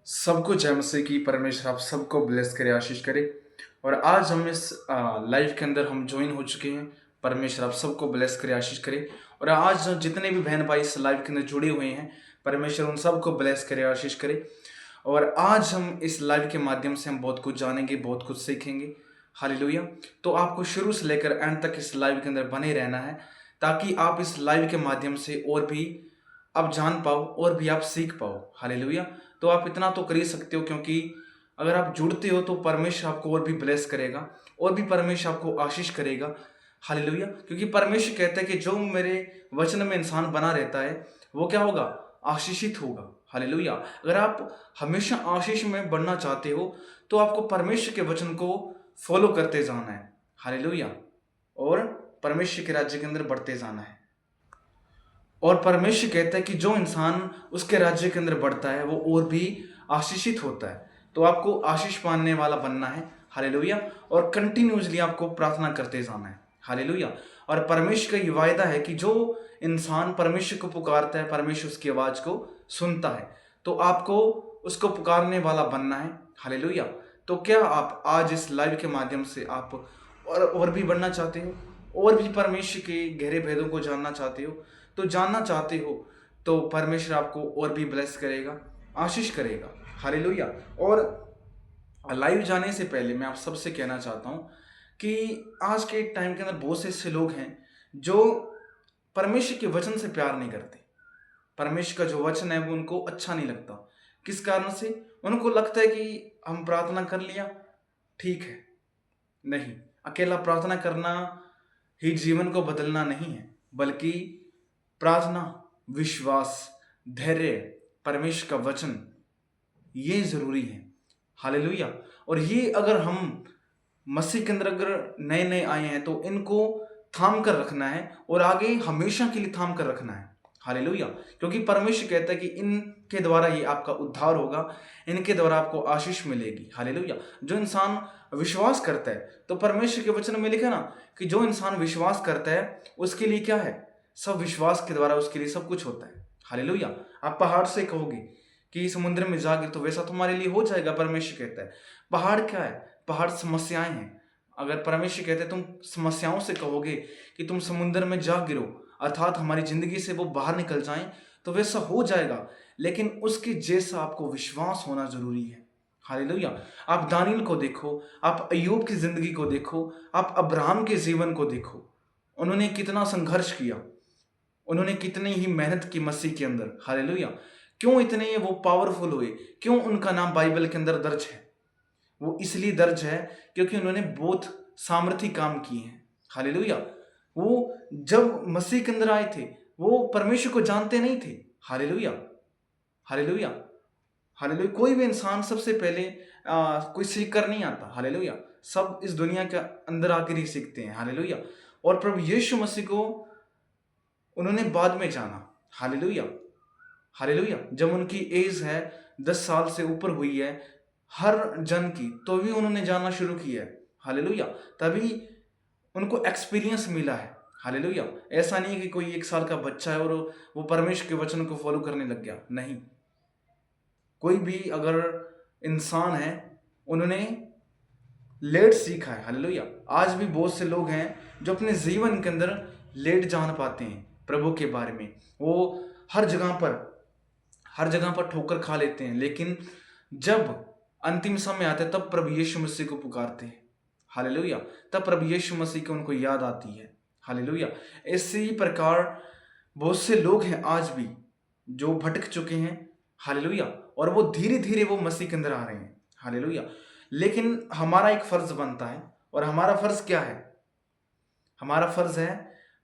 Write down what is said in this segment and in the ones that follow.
सबको जय मसीह की। परमेश्वर आप सबको ब्लेस करे, आशीष करे। और आज हम इस लाइफ के अंदर हम ज्वाइन हो चुके हैं। परमेश्वर आप सबको ब्लेस करे, आशीष करे। और आज जितने भी बहन भाई इस लाइफ के अंदर जुड़े हुए हैं, परमेश्वर उन सबको ब्लेस करे, आशीष करे। और आज हम इस लाइव के माध्यम से हम बहुत कुछ जानेंगे, बहुत कुछ सीखेंगे। हालेलुया। तो आपको शुरू से लेकर एंड तक इस लाइव के अंदर बने रहना है, ताकि आप इस लाइव के माध्यम से और भी आप जान पाओ और भी आप सीख पाओ। हालेलुया। तो आप इतना तो कर ही सकते हो, क्योंकि अगर आप जुड़ते हो तो परमेश्वर आपको और भी ब्लेस करेगा और भी परमेश्वर आपको आशीष करेगा। हालेलुया। क्योंकि परमेश्वर कहता है कि जो मेरे वचन में इंसान बना रहता है वो क्या होगा? आशीषित होगा। हालेलुया। अगर आप हमेशा आशीष में बढ़ना चाहते हो तो आपको परमेश्वर के वचन को फॉलो करते जाना है। हालेलुया। और परमेश्वर के राज्य के अंदर बढ़ते जाना है। और परमेश्वर कहता है कि जो इंसान उसके राज्य के अंदर बढ़ता है वो और भी आशीषित होता है। तो आपको आशीष पाने वाला बनना है। हालेलुया। और कंटिन्यूसली आपको प्रार्थना करते जाना है। हालेलुया। और परमेश्वर का ये वायदा है कि जो इंसान परमेश्वर को पुकारता है, परमेश्वर उसकी आवाज को सुनता है। तो आपको उसको पुकारने वाला बनना है। हालेलुया। तो क्या आप आज इस लाइव के माध्यम से आप और भी बढ़ना चाहते हो, और भी परमेश्वर के गहरे भेदों को जानना चाहते हो? तो जानना चाहते हो तो परमेश्वर आपको और भी ब्लेस करेगा, आशीष करेगा। हालेलुया। और लाइव जाने से पहले मैं आप सबसे कहना चाहता हूँ कि आज के टाइम के अंदर बहुत से ऐसे लोग हैं जो परमेश्वर के वचन से प्यार नहीं करते। परमेश्वर का जो वचन है वो उनको अच्छा नहीं लगता। किस कारण से? उनको लगता है कि हम प्रार्थना कर लिया, ठीक है। नहीं, अकेला प्रार्थना करना ही जीवन को बदलना नहीं है, बल्कि प्रार्थना, विश्वास, धैर्य, परमेश्वर का वचन, ये जरूरी है। हालेलुया। और ये अगर हम मसीह के अंदर अगर नए नए आए हैं तो इनको थाम कर रखना है और आगे हमेशा के लिए थाम कर रखना है। हालेलुया। क्योंकि परमेश्वर कहता है कि इनके द्वारा ये आपका उद्धार होगा, इनके द्वारा आपको आशीष मिलेगी। हालेलुया। जो इंसान विश्वास करता है, तो परमेश्वर के वचन में लिखा है ना कि जो इंसान विश्वास करता है उसके लिए क्या है? सब विश्वास के द्वारा उसके लिए सब कुछ होता है। हालेलुया। आप पहाड़ से कहोगे कि समुद्र में जा गिर, तो वैसा तुम्हारे लिए हो जाएगा। परमेश्वर कहता है पहाड़ क्या है? पहाड़ समस्याएं हैं। अगर परमेश्वर कहते हैं तुम समस्याओं से कहोगे कि तुम समुद्र में जा गिरो, अर्थात हमारी जिंदगी से वो बाहर निकल जाएं, तो वैसा हो जाएगा। लेकिन उसके जैसा आपको विश्वास होना जरूरी है। हालेलुया। आप दानियल को देखो, आप अय्यूब की जिंदगी को देखो, आप अब्राहम के जीवन को देखो। उन्होंने कितना संघर्ष किया, उन्होंने कितनी ही मेहनत की मसीह के अंदर। हालेलुया। क्यों इतने वो पावरफुल हुए? क्यों उनका नाम बाइबल के अंदर दर्ज है? वो इसलिए दर्ज है क्योंकि उन्होंने बहुत सामर्थी काम किए हैं। हालेलुया। वो जब मसीह के अंदर आए थे वो परमेश्वर को जानते नहीं थे। हालेलुया। हालेलुया। हालेलुया। कोई भी इंसान सबसे पहले कोई सीख कर नहीं आता। हालेलुया। सब इस दुनिया के अंदर आकर ही सीखते हैं। हालेलुया। और प्रभु यीशु मसीह को उन्होंने बाद में जाना। हालेलुया। हालेलुया। जब उनकी एज है 10 साल से ऊपर हुई है हर जन की, तो भी उन्होंने जानना शुरू किया है। हालेलुया। तभी उनको एक्सपीरियंस मिला है। हालेलुया। ऐसा नहीं है कि कोई 1 साल का बच्चा है और वो परमेश्वर के वचन को फॉलो करने लग गया। नहीं, कोई भी अगर इंसान है उन्होंने लेट सीखा है। हालेलुया। आज भी बहुत से लोग हैं जो अपने जीवन के अंदर लेट जान पाते हैं प्रभु के बारे में। वो हर जगह पर ठोकर खा लेते हैं, लेकिन जब अंतिम समय आता है तब प्रभु यीशु मसीह को पुकारते हैं। हालेलुया। तब प्रभु यीशु मसीह को उनको याद आती है। हालेलुया। इसी प्रकार बहुत से लोग हैं आज भी जो भटक चुके हैं। हालेलुया। और वो धीरे धीरे वो मसीह के अंदर आ रहे हैं। हालेलुया। लेकिन हमारा एक फर्ज बनता है, और हमारा फर्ज क्या है? हमारा फर्ज है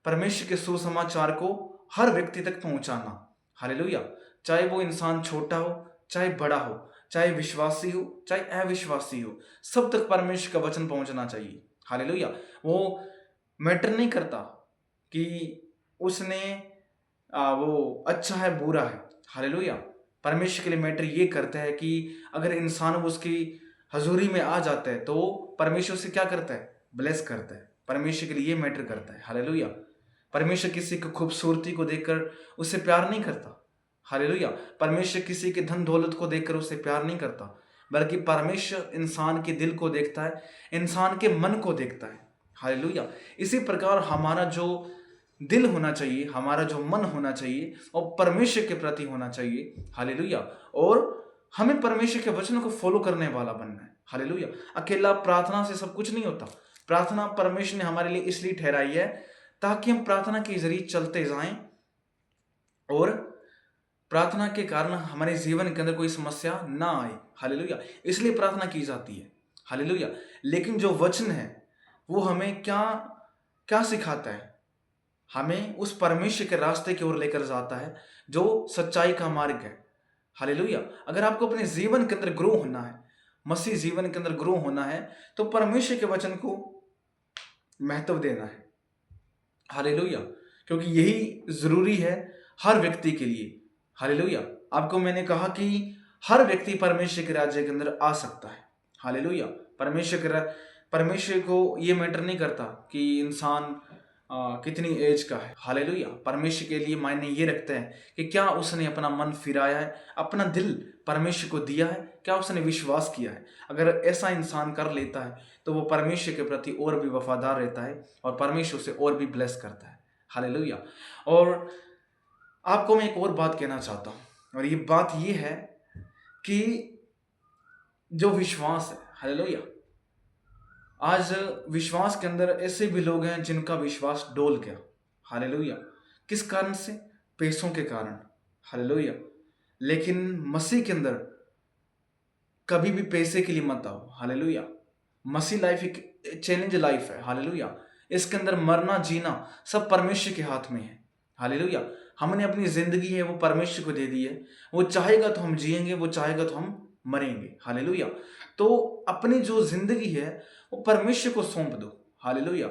परमेश्वर के सुसमाचार को हर व्यक्ति तक पहुंचाना। हालेलुया। चाहे वो इंसान छोटा हो, चाहे बड़ा हो, चाहे विश्वासी हो, चाहे अविश्वासी हो, सब तक परमेश्वर का वचन पहुंचना चाहिए। हालेलुया। वो मैटर नहीं करता कि उसने वो अच्छा है बुरा है। हालेलुया। परमेश्वर के लिए मैटर ये करता है कि अगर इंसान वो उसकी हजूरी में आ जाता है तो परमेश्वर से क्या करता है? ब्लेस करता है। परमेश्वर के लिए ये मैटर करता है। हालेलुया। परमेश्वर किसी की खूबसूरती को देखकर उससे प्यार नहीं करता। हालेलुया। परमेश्वर किसी के धन दौलत को देखकर उससे प्यार नहीं करता, बल्कि परमेश्वर इंसान के दिल को देखता है, इंसान के मन को देखता है। हालेलुया। इसी प्रकार हमारा जो दिल होना चाहिए, हमारा जो मन होना चाहिए, और परमेश्वर के प्रति होना चाहिए। हालेलुया। और हमें परमेश्वर के वचनों को फॉलो करने वाला बनना है। हालेलुया। अकेला प्रार्थना से सब कुछ नहीं होता। प्रार्थना परमेश्वर ने हमारे लिए इसलिए ठहराई है ताकि हम प्रार्थना के जरिए चलते जाएं और प्रार्थना के कारण हमारे जीवन के अंदर कोई समस्या ना आए। हालेलुया। इसलिए प्रार्थना की जाती है। हालेलुया। लेकिन जो वचन है वो हमें क्या क्या सिखाता है? हमें उस परमेश्वर के रास्ते की ओर लेकर जाता है जो सच्चाई का मार्ग है। हालेलुया। अगर आपको अपने जीवन के अंदर ग्रो होना है, मसीह जीवन के अंदर ग्रो होना है, तो परमेश्वर के वचन को महत्व देना है। हालेलुया। क्योंकि यही जरूरी है हर व्यक्ति के लिए। हालेलुया। आपको मैंने कहा कि हर व्यक्ति परमेश्वर के राज्य के अंदर आ सकता है। हालेलुया। परमेश्वर को ये मैटर नहीं करता कि इंसान कितनी एज का है। हालेलुया। परमेश्वर के लिए मायने ये रखते हैं कि क्या उसने अपना मन फिराया है, अपना दिल परमेश्वर को दिया है, क्या उसने विश्वास किया है। अगर ऐसा इंसान कर लेता है तो वो परमेश्वर के प्रति और भी वफादार रहता है और परमेश्वर से और भी ब्लेस करता है। हालेलुया। और आपको मैं एक और बात कहना चाहता हूँ, और ये बात ये है कि जो विश्वास है, हालेलुया, आज विश्वास के अंदर ऐसे भी लोग हैं जिनका विश्वास डोल गया। हालेलुया। किस कारण से? पैसों के कारण। हालेलुया। लेकिन मसीह के अंदर कभी भी पैसे के लिए मत आओ। हालेलुया। मसीह लाइफ एक चैलेंज लाइफ है। हालेलुया। इसके अंदर मरना जीना सब परमेश्वर के हाथ में है। हालेलुया। हमने अपनी जिंदगी है वो परमेश्वर को दे दी है। वो चाहेगा तो हम जिएंगे, वो चाहेगा तो हम मरेंगे। हालेलुया। तो अपनी जो जिंदगी है वो परमेश्वर को सौंप दो। हालेलुया।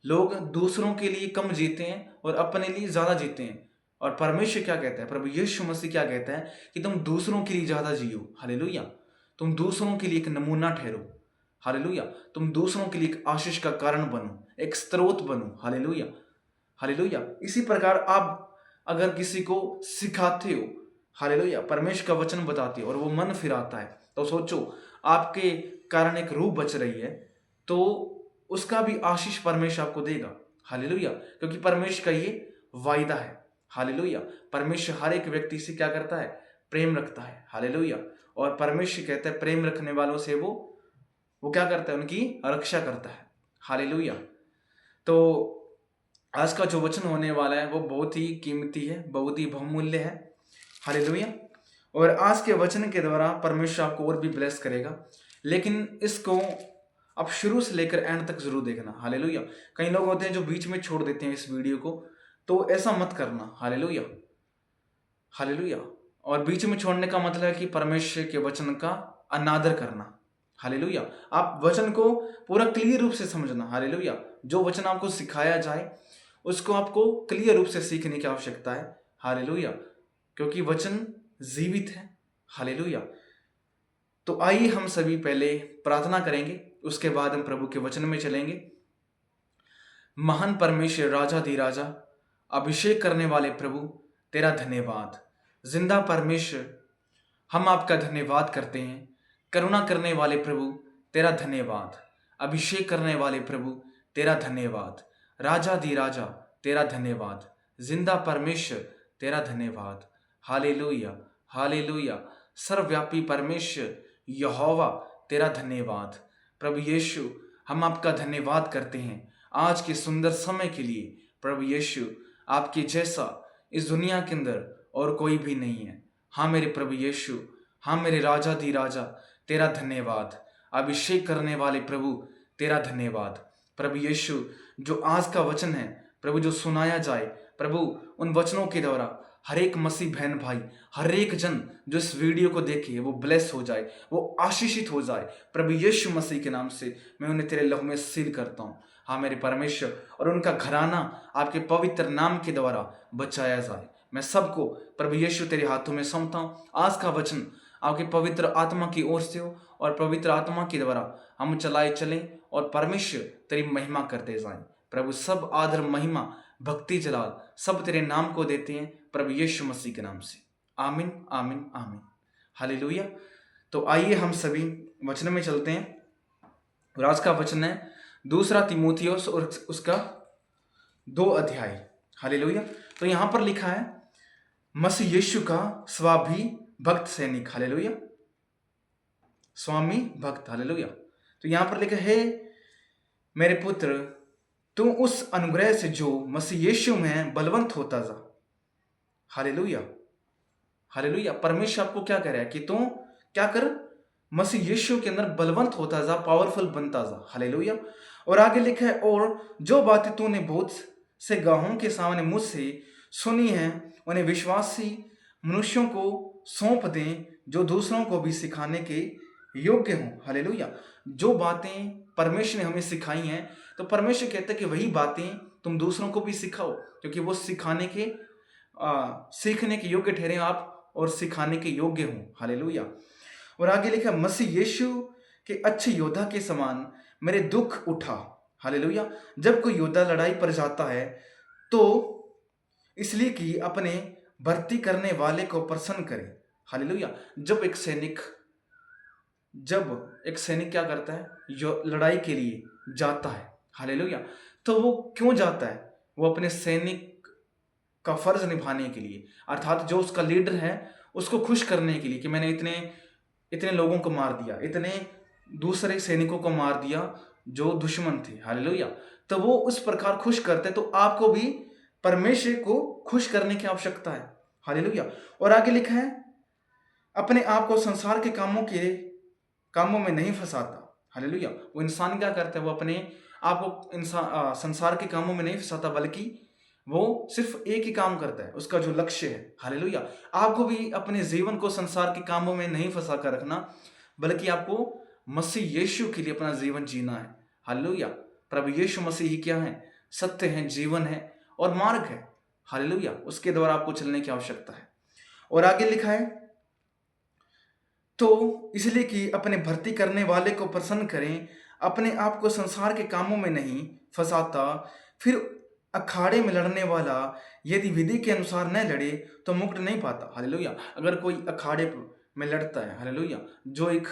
लोग दूसरों के लिए कम जीते हैं और अपने लिए ज्यादा जीते हैं, और परमेश्वर क्या कहता है, प्रभु यीशु मसीह क्या कहता है कि तुम दूसरों के लिए ज्यादा जियो। हालेलुया। तुम दूसरों के लिए एक नमूना ठहरो। हालेलुया। तुम दूसरों के लिए एक आशीष का कारण बनो, एक स्रोत बनो। हालेलुया। हालेलुया। इसी प्रकार आप अगर किसी को सिखाते हो, हालेलुया, परमेश्वर का वचन बताते हो और वो मन फिराता है, तो सोचो आपके कारण एक रूह बच रही है, तो उसका भी आशीष परमेश्वर आपको देगा। हालेलुया। क्योंकि परमेश्वर का ये वायदा है। हालेलुया। परमेश्वर हर एक व्यक्ति से क्या करता है? प्रेम रखता है। हालेलुया। और परमेश्वर कहता है प्रेम रखने वालों से वो क्या करता है? उनकी रक्षा करता है। हालेलुया। तो आज का जो वचन होने वाला है वो बहुत ही कीमती है, बहुत ही बहुमूल्य है। हालेलुया। और आज के वचन के द्वारा परमेश्वर आपको और भी ब्लेस करेगा, लेकिन इसको आप शुरू से लेकर एंड तक जरूर देखना। हालेलुया। कई लोग होते हैं जो बीच में छोड़ देते हैं इस वीडियो को, तो ऐसा मत करना। हालेलुया। हालेलुया। और बीच में छोड़ने का मतलब है कि परमेश्वर के वचन का अनादर करना। हालेलुया। आप वचन को पूरा क्लियर रूप से समझना। हालेलुया। जो वचन आपको सिखाया जाए उसको आपको क्लियर रूप से सीखने की आवश्यकता है। हालेलुया। क्योंकि वचन जीवित है। हालेलुया। तो आइए हम सभी पहले प्रार्थना करेंगे, उसके बाद हम प्रभु के वचन में चलेंगे। महान परमेश्वर, राजा धी राजा, अभिषेक करने वाले प्रभु, तेरा धन्यवाद। जिंदा परमेश्वर, हम आपका धन्यवाद करते हैं। करुणा करने वाले प्रभु, तेरा धन्यवाद। अभिषेक करने वाले प्रभु, तेरा धन्यवाद। राजा दी राजा, तेरा धन्यवाद। जिंदा परमेश्वर, तेरा धन्यवाद। हालेलुया। हालेलुया। सर्वव्यापी परमेश्वर यहोवा, तेरा धन्यवाद। प्रभु यीशु, हम आपका धन्यवाद करते हैं आज के सुंदर समय के लिए। प्रभु यीशु, आपके जैसा इस दुनिया के अंदर और कोई भी नहीं है। हाँ मेरे प्रभु यीशु, हाँ मेरे राजा दी राजा, तेरा धन्यवाद। अभिषेक करने वाले प्रभु, तेरा धन्यवाद। प्रभु यीशु, जो आज का वचन है प्रभु, जो सुनाया जाए प्रभु, उन वचनों के द्वारा हर एक मसीह बहन भाई, हर एक जन जो इस वीडियो को देखे वो ब्लेस हो जाए, वो आशीषित हो जाए। प्रभु यीशु मसीह के नाम से मैं उन्हें तेरे लहू में सील करता हूँ। हाँ मेरे परमेश्वर, और उनका घराना आपके पवित्र नाम के द्वारा बचाया जाए। मैं सबको प्रभु यीशु तेरे हाथों में सौंपता हूँ। आज का वचन आपके पवित्र आत्मा की ओर से हो और पवित्र आत्मा के द्वारा हम चलाए चलें और परमेश्वर तेरी महिमा करते जाएं। प्रभु सब आदर महिमा भक्ति जलाल सब तेरे नाम को देते हैं, प्रभु यीशु मसीह के नाम से। आमीन आमीन आमीन। हालेलुया। तो आइए हम सभी वचन में चलते हैं। और आज का वचन है दूसरा तीमुथियुस और उसका 2 अध्याय। हालेलुया। तो यहां पर लिखा है मसीह यीशु का स्वाभी भक्त सैनिक। हालेलुया। स्वामी भक्त। हालेलुया। तो यहां पर लिखा है मेरे पुत्र तू उस अनुग्रह से जो मसीह यीशु में बलवंत होता जा। हालेलुया। हालेलुया। परमेश्वर आपको क्या कह रहा है कि तू क्या कर, मसीह यीशु के अंदर बलवंत होता जा, पावरफुल बनता जा। हालेलुया। और आगे लिखा है और जो बातें तूने बहुत से गवाहों के सामने मुझसे सुनी है उन्हें विश्वासी मनुष्यों को सौंप दें जो दूसरों को भी सिखाने के योग्य हों। हालेलुया। जो बातें परमेश्वर ने हमें सिखाई हैं, तो परमेश्वर कहता है कि वही बातें तुम दूसरों को भी सिखाओ, क्योंकि वो सिखाने के सीखने के योग्य ठहरे आप और सिखाने के योग्य हों। हालेलुया। और आगे लिखा मसीह यीशु के अच्छे योद्धा के समान मेरे दुख उठा। हालेलुया। जब कोई योद्धा लड़ाई पर जाता है तो इसलिए कि अपने भर्ती करने वाले को प्रसन्न करे। हालेलुया। जब एक सैनिक क्या करता है, जो लड़ाई के लिए जाता है, हालेलुया, तो वो क्यों जाता है? वो अपने सैनिक का फर्ज निभाने के लिए, अर्थात जो उसका लीडर है उसको खुश करने के लिए कि मैंने इतने इतने लोगों को मार दिया, इतने दूसरे सैनिकों को मार दिया जो दुश्मन थे। हालेलुया। तो वो उस प्रकार खुश करते, तो आपको भी परमेश्वर को खुश करने की आवश्यकता है। हालेलुया। और आगे लिखा है अपने आप को संसार के कामों में नहीं फंसाता। हालेलुया। वो इंसान क्या करता है, वो अपने आप को संसार के कामों में नहीं फंसाता, बल्कि वो सिर्फ एक ही काम करता है, उसका जो लक्ष्य है। हालेलुया। आपको भी अपने जीवन को संसार के कामों में नहीं फंसा कर रखना, बल्कि आपको मसीह यीशु के लिए अपना जीवन जीना है। हालेलुया। प्रभु यीशु मसीह ही क्या है? सत्य है, जीवन है और मार्ग है। हालेलुया। उसके द्वारा आपको चलने की आवश्यकता है। और आगे लिखा है तो इसलिए कि अपने भर्ती करने वाले को प्रसन्न करें, अपने आप को संसार के कामों में नहीं फंसाता। फिर अखाड़े में लड़ने वाला यदि विधि के अनुसार न लड़े तो मुक्त नहीं पाता। हालेलुया। अगर कोई अखाड़े में लड़ता है, हालेलुया, जो एक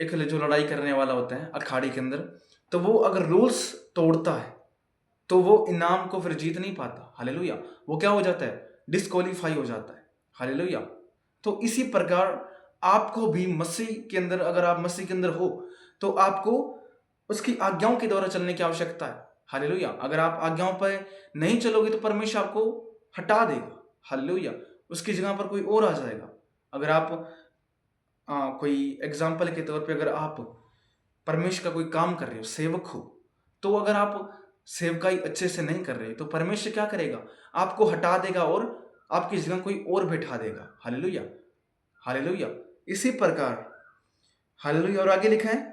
जो लड़ाई करने वाला होता है अखाड़े के अंदर, तो वो अगर रूल्स तोड़ता है तो वो इनाम को फिर जीत नहीं पाता। हालेलुया। वो क्या हो जाता है? डिस्क्वालीफाई हो जाता है। हालेलुया। तो इसी प्रकार आपको भी मसीह के अंदर, अगर आप मसीह के अंदर हो तो आपको उसकी आज्ञाओं के द्वारा चलने की आवश्यकता है। हालेलुया। अगर आप आज्ञाओं पर नहीं चलोगे तो परमेश्वर आपको हटा देगा। हालेलुया। उसकी जगह पर कोई और आ जाएगा। अगर आप कोई एग्जाम्पल के तौर पे अगर आप परमेश्वर का कोई काम कर रहे हो, सेवक हो, तो अगर आप सेवकाई अच्छे से नहीं कर रहे तो परमेश्वर क्या करेगा? आपको हटा देगा और आपकी जगह कोई और बैठा देगा। हालेलुया। हालेलुया। इसी प्रकार हालेलुया। और आगे लिखा है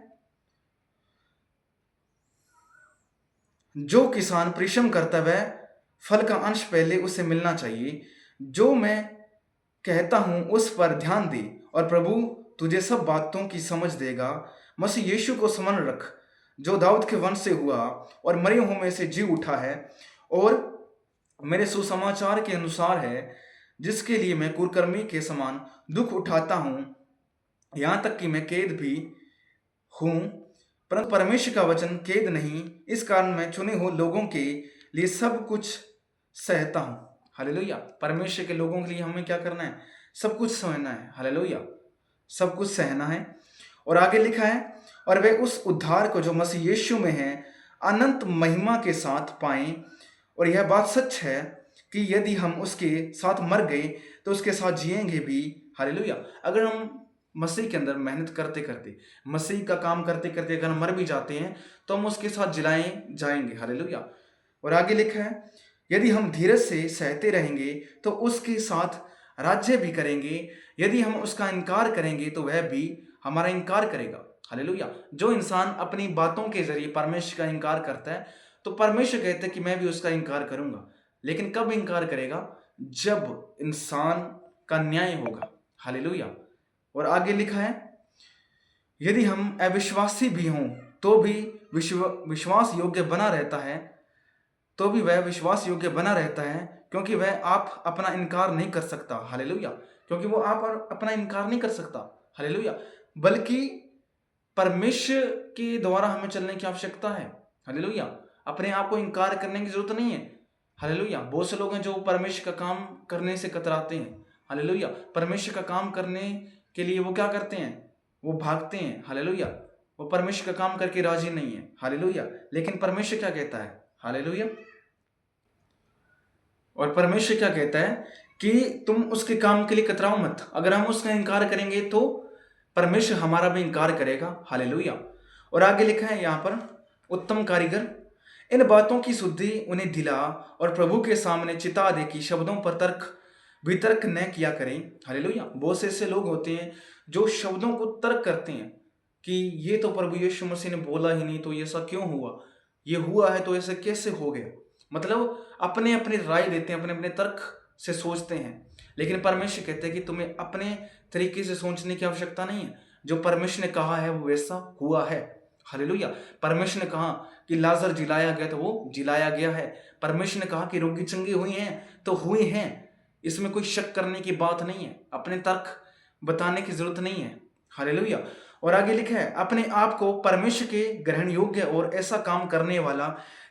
जो किसान परिश्रम करता वह फल का अंश पहले उसे मिलना चाहिए। जो मैं कहता हूं उस पर ध्यान दे और प्रभु तुझे सब बातों की समझ देगा। मसीह यीशु को स्मरण रख जो दाऊद के वंश से हुआ और मरे हुओं में से जी उठा है और मेरे सुसमाचार के अनुसार है, जिसके लिए मैं कुकर्मी के समान दुख उठाता हूं, यहां तक कि मैं कैद भी हूं। परंतु परमेश्वर का वचन कैद नहीं, इस कारण मैं चुने हुए लोगों के लिए सब कुछ सहता हूं। हालेलुया। परमेश्वर के लोगों के लिए हमें क्या करना है? सब कुछ सहना है। हालेलुया। सब कुछ सहना है। और आगे लिखा है और वे उस उद्धार को जो मसीह यीशु में है अनंत महिमा के साथ पाएं। और यह बात सच है कि यदि हम उसके साथ मर गए तो उसके साथ जिएंगे भी। हालेलुया। अगर हम मसीह के अंदर मेहनत करते करते, मसीह का काम करते करते अगर हम मर भी जाते हैं तो हम उसके साथ जिलाए जाएंगे। हालेलुया। और आगे लिखा है यदि हम धीरज से सहते रहेंगे तो उसके साथ राज्य भी करेंगे। यदि हम उसका इनकार करेंगे तो वह भी हमारा इनकार करेगा। हालेलुया। जो इंसान अपनी बातों के जरिए परमेश्वर का इनकार करता है तो परमेश्वर कहते हैं कि मैं भी उसका इनकार करूंगा। लेकिन कब इनकार करेगा? जब इंसान का न्याय होगा। हालेलुया। और आगे लिखा है यदि हम अविश्वासी भी हों तो भी विश्वास योग्य बना रहता है, तो भी वह विश्वास योग्य बना रहता है, क्योंकि वह आप अपना इनकार नहीं कर सकता। हालेलुया। क्योंकि वो आप अपना इनकार नहीं कर सकता। हालेलुया। बल्कि परमेश्वर के द्वारा हमें चलने की आवश्यकता है। हालेलुया। अपने आप को इनकार करने की जरूरत नहीं है। हालेलुया। बहुत से लोग हैं जो परमेश्वर का काम करने से कतराते हैं। हालेलुया। परमेश्वर का काम करने के लिए वो क्या करते हैं? वो भागते हैं। हालेलुया। वो परमेश्वर का काम करके राजी नहीं है। हालेलुया। लेकिन परमेश्वर क्या कहता है? हालेलुया। और परमेश्वर क्या कहता है कि तुम उसके काम के लिए कतराओ मत। अगर हम उसका इनकार करेंगे तो परमेश्वर हमारा भी इनकार करेगा। हालेलुया। और आगे लिखा है यहाँ पर, उत्तम कारीगर इन बातों की शुद्धि उन्हें दिला और प्रभु के सामने चिता दे कि शब्दों पर तर्क वितर्क न किया करें। हालेलुया। बहुत से ऐसे लोग होते हैं जो शब्दों को तर्क करते हैं कि ये तो प्रभु यीशु मसीह ने बोला ही नहीं, तो ये ऐसा क्यों हुआ, ये हुआ है तो ऐसे कैसे हो गया। मतलब अपने अपने राय देते हैं, अपने अपने तर्क से सोचते हैं। लेकिन परमेश्वर कहते हैं कि तुम्हें अपने तरीके से सोचने की आवश्यकता नहीं है। जो परमेश्वर ने कहा है वो वैसा हुआ है। हालेलुया। परमेश्वर ने कहा कि लाजर जिलाया गया तो वो जिलाया गया है। परमेश्वर ने कहा कि रोगी चंगे हुए हैं तो हुए हैं। इसमें कोई शक करने की बात नहीं है। अपने तर्क बताने की जरूरत नहीं है। हालेलुया। और आगे लिखा है, अपने आप को परमेश्वर के ग्रहण योग्य और ऐसा काम करने वाला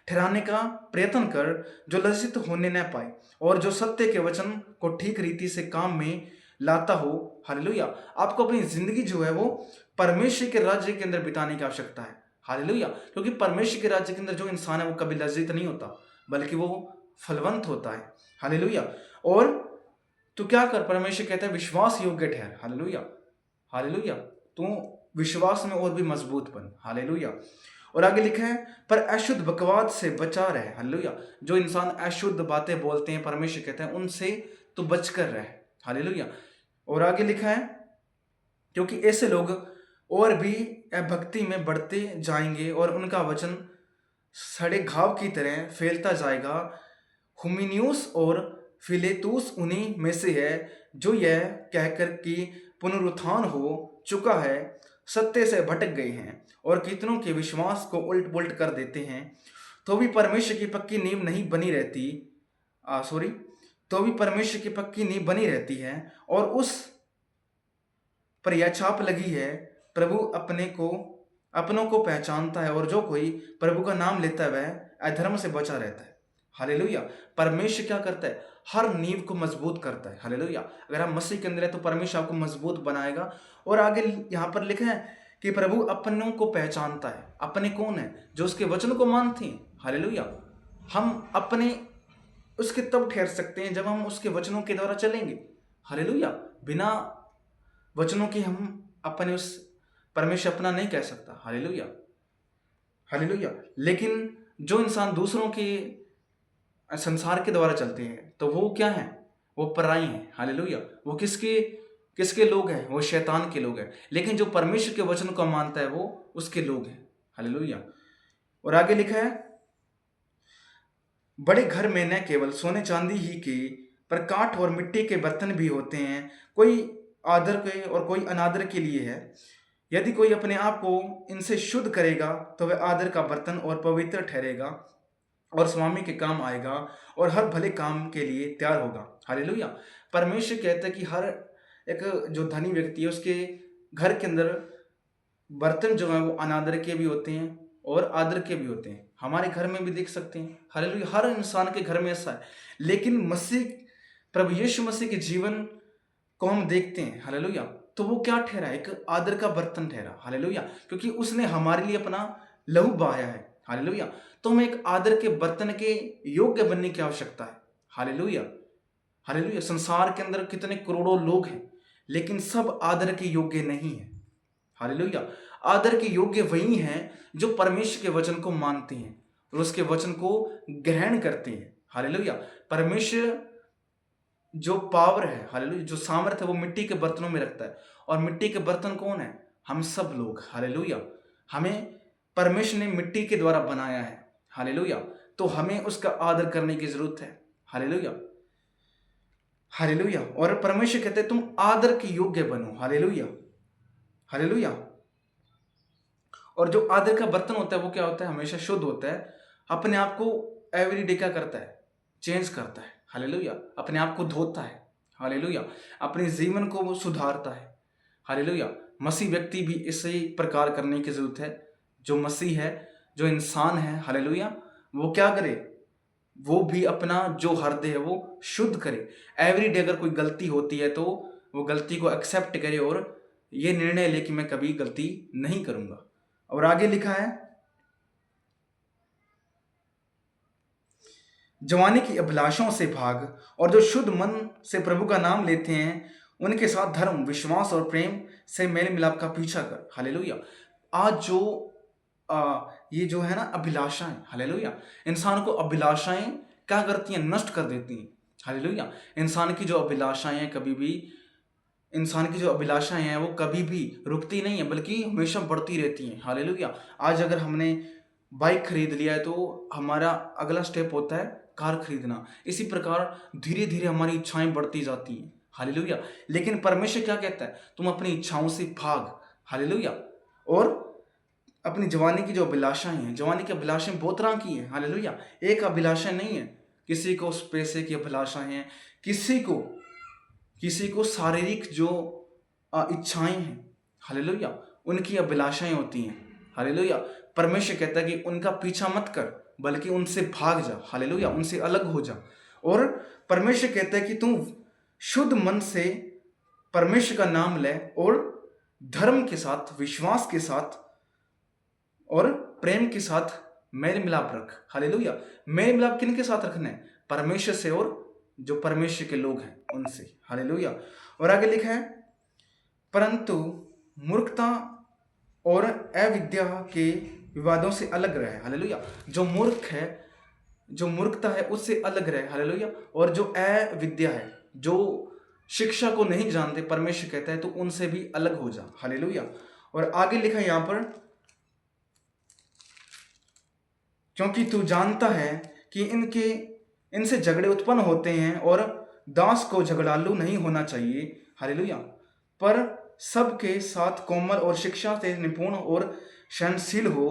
ठहराने का प्रयत्न कर जो लज्जित होने न पाए और जो सत्य के वचन को ठीक रीति से काम में लाता हो। हालेलुया। आपको अपनी जिंदगी जो है वो परमेश्वर के राज्य के अंदर बिताने की आवश्यकता है। हालेलुया। क्योंकि परमेश्वर के राज्य के अंदर जो इंसान है वो कभी लज्जित नहीं होता, बल्कि वो फलवंत होता है। हालेलुया। और तू क्या कर, परमेश्वर कहता है विश्वास योग्य ठहर। हालेलुया। हालेलुया। तू विश्वास में और भी मजबूत बन। हालेलुया। और आगे लिखा है, पर अशुद्ध बकवाद से बचा रहे। हालेलुया। जो इंसान अशुद्ध बातें बोलते हैं, परमेश्वर कहते हैं उनसे तू बचकर रहे। हालेलुया। और आगे लिखा है, क्योंकि ऐसे लोग और भी भक्ति में बढ़ते जाएंगे और उनका वचन सड़े घाव की तरह फैलता जाएगा। हुमिनियुस और फिलेतुस उन्हीं में से है जो यह कहकर कि पुनरुत्थान हो चुका है सत्य से भटक गए हैं और कितनों के विश्वास को उल्ट पुल्ट कर देते हैं। तो भी परमेश्वर की पक्की नींव नहीं बनी रहती सॉरी तो भी परमेश्वर की पक्की नींव बनी रहती है और उस पर यह छाप लगी है, प्रभु अपनों को पहचानता है और जो कोई प्रभु का नाम लेता है वह अधर्म से बचा रहता है। हालेलुया। परमेश्वर क्या करता है? हर नींव को मजबूत करता है। हालेलुया। अगर आप मसीह के अंदर है तो परमेश्वर आपको मजबूत बनाएगा। और आगे यहाँ पर लिखा है कि प्रभु अपनों को पहचानता है। अपने कौन है? जो उसके वचन को मानते हैं। हालेलुया। हम अपने उसके तब ठहर सकते हैं जब हम उसके वचनों के द्वारा चलेंगे। हालेलुया। बिना वचनों के हम अपने उस परमेश्वर अपना नहीं कह सकता। हालेलुया। हालेलुया। लेकिन जो इंसान दूसरों के संसार के द्वारा चलते हैं तो वो क्या है? वो पराई हैं। हालेलुया। वो किसके किसके लोग हैं? वो शैतान के लोग हैं। लेकिन जो परमेश्वर के वचन को मानता है वो उसके लोग हैं। हालेलुया। और आगे लिखा है, बड़े घर में न केवल सोने चांदी ही के पर काठ और मिट्टी के बर्तन भी होते हैं, कोई आदर के और कोई अनादर के लिए है। यदि कोई अपने आप को इनसे शुद्ध करेगा तो वह आदर का बर्तन और पवित्र ठहरेगा और स्वामी के काम आएगा और हर भले काम के लिए तैयार होगा। हालेलुया। परमेश्वर कहता है कि हर एक जो धनी व्यक्ति है उसके घर के अंदर बर्तन जो है वो अनादर के भी होते हैं और आदर के भी होते हैं। हमारे घर में भी देख सकते हैं। हालेलुया। हर इंसान के घर में ऐसा है। लेकिन मसीह प्रभु यीशु मसीह के जीवन को हम देखते हैं। हालेलुया। तो वो क्या ठहरा? एक आदर का बर्तन ठहरा। हालेलुया। क्योंकि उसने हमारे लिए अपना लहू बहाया है। हालेलुया। तो हमें एक आदर के बर्तन के योग्य बनने की आवश्यकता है। हालेलुया। हालेलुया। संसार के अंदर कितने करोड़ों लोग हैं लेकिन सब आदर के योग्य नहीं है। हालेलुया। आदर के योग्य वही हैं जो परमेश्वर के वचन को मानते हैं और उसके वचन को ग्रहण करते हैं। हालेलुया। परमेश्वर जो पावर है, हालेलुया, जो सामर्थ है वो मिट्टी के बर्तनों में रखता है। और मिट्टी के बर्तन कौन है? हम सब लोग। हालेलुया। हमें परमेश्वर ने मिट्टी के द्वारा बनाया है। हालेलुया। तो हमें उसका आदर करने की जरूरत है। हालेलुया। हालेलुया। और परमेश्वर कहते हैं तुम आदर के योग्य बनो। हालेलुया। हालेलुया। और जो आदर का बर्तन होता है वो क्या होता है? हमेशा शुद्ध होता है। अपने आप को एवरी डे क्या करता है? चेंज करता है। हालेलुया। अपने आप को धोता है। हालेलुया। अपने जीवन को वो सुधारता है। हालेलुया। मसीह व्यक्ति भी इसी प्रकार करने की जरूरत है। जो मसीह है, जो इंसान है, हालेलुया, वो क्या करे? वो भी अपना जो हृदय है वो शुद्ध करे। एवरी डे अगर कोई गलती होती है तो वो गलती को एक्सेप्ट करे और ये निर्णय ले कि मैं कभी गलती नहीं करूंगा। और आगे लिखा है, जवानी की अभिलाषाओं से भाग और जो शुद्ध मन से प्रभु का नाम लेते हैं उनके साथ धर्म, विश्वास और प्रेम से मेल मिलाप का पीछा कर। हालेलुया। आज जो ये जो है ना अभिलाषाएं, हालेलुया, इंसान को अभिलाषाएं क्या करती हैं? नष्ट कर देती हैं। हालेलुया। इंसान की जो अभिलाषाएं हैं कभी भी इंसान की जो अभिलाषाएं हैं वो कभी भी रुकती नहीं है, बल्कि हमेशा बढ़ती रहती हैं। हालेलुया। आज अगर हमने बाइक खरीद लिया है तो हमारा अगला स्टेप होता है कार खरीदना। इसी प्रकार धीरे धीरे हमारी इच्छाएं बढ़ती जाती हैं। हालेलुया। लेकिन परमेश्वर क्या कहता है? तुम अपनी इच्छाओं से भाग। हालेलुया। और अपनी जवानी की जो अभिलाषाएं हैं, जवानी की अभिलाषाएं बहुत तरह की हैं। हालेलुया। एक अभिलाषा नहीं है। किसी को पैसे की अभिलाषा है, किसी को शारीरिक जो इच्छाएं हैं, हालेलुया, उनकी अभिलाषाएं होती हैं। हालेलुया। परमेश्वर कहता है कि उनका पीछा मत कर, बल्कि उनसे भाग जा। हालेलुया। उनसे अलग हो जा। और परमेश्वर कहता है कि तू शुद्ध मन से परमेश्वर का नाम ले और धर्म के साथ, विश्वास के साथ और प्रेम के साथ मेल मिलाप रख। हालेलुया। मेल मिलाप किन के साथ रखना है? परमेश्वर से और जो परमेश्वर के लोग हैं उनसे। हालेलुया। और आगे लिखा है, परंतु मूर्खता और अविद्या के विवादों से अलग रहे। हालेलुया। जो मूर्खता है उससे अलग रहे। हालेलुया। और जो अविद्या है, जो शिक्षा को नहीं जानते, परमेश्वर कहता है तो उनसे भी अलग हो जा। हालेलुया। और आगे लिखा है यहां पर, क्योंकि तू जानता है कि इनसे झगड़े उत्पन्न होते हैं और दास को झगड़ालू नहीं होना चाहिए। हालेलुया। पर सबके साथ कोमल और शिक्षा से निपुण और सहनशील हो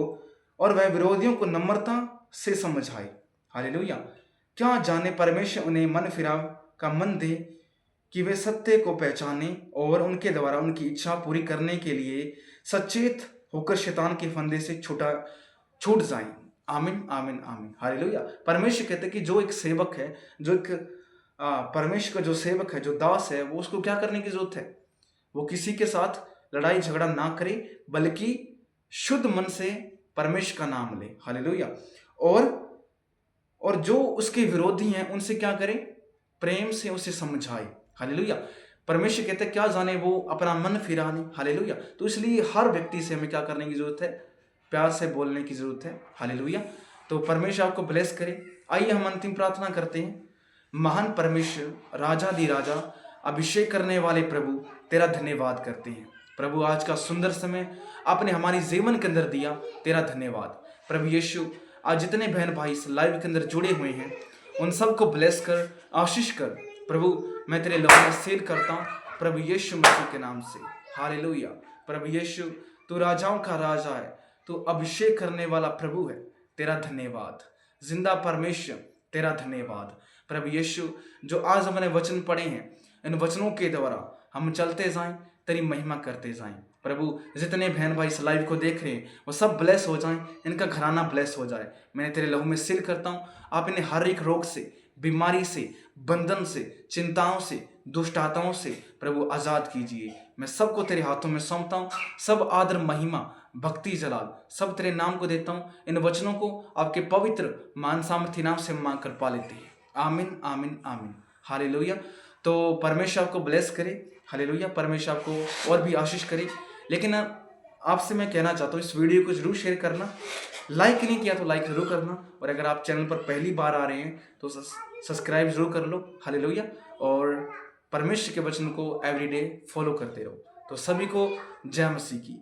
और वह विरोधियों को नम्रता से समझाए। हालेलुया। क्या जाने परमेश्वर उन्हें मन फिरा का मन दे कि वे सत्य को पहचाने और उनके द्वारा उनकी इच्छा पूरी करने के लिए सचेत होकर शैतान के फंदे से छूट जाएं। आमीन, आमीन, आमीन। हालेलुया। परमेश्वर कहते हैं कि जो एक सेवक है, जो एक परमेश्वर का जो सेवक है, जो दास है, वो उसको क्या करने की जरूरत है? वो किसी के साथ लड़ाई झगड़ा ना करे, बल्कि शुद्ध मन से परमेश्वर का नाम ले। हालेलुया। और जो उसके विरोधी हैं उनसे क्या करे? प्रेम से उसे समझाए। हालेलुया। परमेश्वर कहते हैं क्या जाने वो अपना मन फिरा नहीं। हालेलुया। तो इसलिए हर व्यक्ति से हमें क्या करने की जरूरत है? प्यार से बोलने की जरूरत है। हालेलुया। तो परमेश्वर आपको ब्लेस करे। आइए हम अंतिम प्रार्थना करते हैं। महान परमेश्वर, राजा दी राजा, अभिषेक करने वाले प्रभु, तेरा धन्यवाद करते हैं। प्रभु, आज का सुंदर समय आपने हमारी जीवन के अंदर दिया, तेरा धन्यवाद। प्रभु यीशु, आज जितने बहन भाई इस लाइव के अंदर जुड़े हुए हैं उन सबको ब्लेस कर, आशीष कर। प्रभु, मैं तेरे लहू में सील करता हूँ प्रभु यीशु मसीह के नाम से। हालेलुया। प्रभु यीशु, तू राजाओं का राजा है, तू अभिषेक करने वाला प्रभु है, तेरा धन्यवाद। जिंदा परमेश्वर, तेरा धन्यवाद। प्रभु यीशु, जो आज हमने वचन पढ़े हैं, इन वचनों के द्वारा हम चलते जाएं, तेरी महिमा करते जाएं। प्रभु, जितने बहन भाई इस लाइव को देख रहे हैं वो सब ब्लेस हो जाएं, इनका घराना ब्लेस हो जाए। मैंने तेरे लहू में सील करता हूँ। आप इन्हें हर एक रोग से, बीमारी से, बंधन से, चिंताओं से, दुष्ट आत्माओं से प्रभु आजाद कीजिए। मैं सबको तेरे हाथों में सौंपता हूँ। सब आदर, महिमा, भक्ति, जलाल सब तेरे नाम को देता हूँ। इन वचनों को आपके पवित्र मान सामर्थ्य नाम से मांग कर पा लेते हैं। आमीन, आमीन, आमीन। हालेलुया। तो परमेश्वर आपको ब्लेस करे। हालेलुया। परमेश्वर आपको और भी आशीष करे। लेकिन आपसे मैं कहना चाहता हूँ, इस वीडियो को जरूर शेयर करना। लाइक नहीं किया तो लाइक जरूर करना। और अगर आप चैनल पर पहली बार आ रहे हैं तो सब्सक्राइब जरूर कर लो। हालेलुया। और परमेश्वर के वचन को एवरीडे फॉलो करते रहो। तो सभी को जय मसीह की।